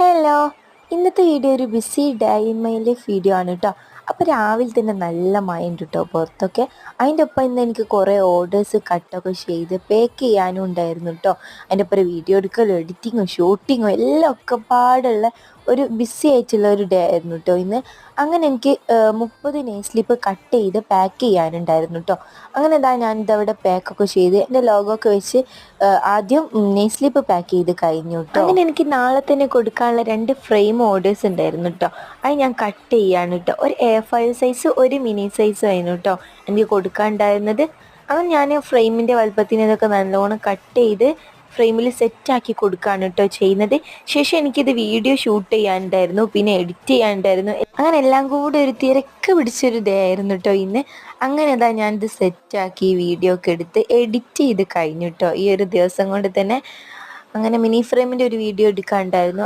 Hello, ഇന്നത്തെ video ഒരു BC day in my life video ആണ് കേട്ടോ. അപ്പോൾ രാവിലെ തന്നെ നല്ല മഴയുണ്ട് കേട്ടോ പുറത്തൊക്കെ. അതിൻ്റെ ഒപ്പം ഇന്ന് എനിക്ക് കുറേ ഓർഡേഴ്സ് കട്ടൊക്കെ ചെയ്ത് പാക്ക് ചെയ്യാനും ഉണ്ടായിരുന്നു കേട്ടോ. അതിൻ്റെ ഒപ്പം വീഡിയോ എടുക്കലും എഡിറ്റിങ്ങും ഷൂട്ടിങ്ങും എല്ലാം ഒക്കെ പാടുള്ള ഒരു ബിസി ആയിട്ടുള്ള ഒരു ഡേ ആയിരുന്നു കേട്ടോ ഇന്ന്. അങ്ങനെ എനിക്ക് 30 നെയിൽ സ്ലിപ്പ് കട്ട് ചെയ്ത് പാക്ക് ചെയ്യാനുണ്ടായിരുന്നു കേട്ടോ. അങ്ങനെ ഞാനിതവിടെ പാക്കൊക്കെ ചെയ്ത് എൻ്റെ ലോഗൊക്കെ വെച്ച് ആദ്യം നെയിൽ സ്ലിപ്പ് പാക്ക് ചെയ്ത് കഴിഞ്ഞു കേട്ടോ. അങ്ങനെ എനിക്ക് നാളെ തന്നെ കൊടുക്കാനുള്ള 2 ഫ്രെയിം ഓർഡേഴ്സ് ഉണ്ടായിരുന്നു കേട്ടോ. അത് ഞാൻ കട്ട് ചെയ്യാണ് കേട്ടോ. ഒരു A5 സൈസ് ഒരു മിനി സൈസും ആയിരുന്നു കേട്ടോ എനിക്ക് കൊടുക്കാനുണ്ടായിരുന്നത്. അങ്ങനെ ഞാൻ ഫ്രെയിമിൻ്റെ വലുപ്പത്തിന് ഇതൊക്കെ നല്ലോണം കട്ട് ചെയ്ത് ഫ്രെയിമിൽ സെറ്റാക്കി കൊടുക്കുകയാണ് കേട്ടോ ചെയ്യുന്നത്. ശേഷം എനിക്കിത് വീഡിയോ ഷൂട്ട് ചെയ്യാനുണ്ടായിരുന്നു, പിന്നെ എഡിറ്റ് ചെയ്യാനുണ്ടായിരുന്നു. അങ്ങനെ എല്ലാം കൂടെ ഒരു തിരക്ക് പിടിച്ചൊരു ഡേ ആയിരുന്നു കേട്ടോ ഇന്ന്. അങ്ങനെ ഞാനിത് സെറ്റാക്കി വീഡിയോ ഒക്കെ എടുത്ത് എഡിറ്റ് ചെയ്ത് കഴിഞ്ഞു കേട്ടോ ഈ ഒരു ദിവസം കൊണ്ട് തന്നെ. അങ്ങനെ മിനി ഫ്രെയിമിൻ്റെ ഒരു വീഡിയോ എടുക്കാനുണ്ടായിരുന്നു.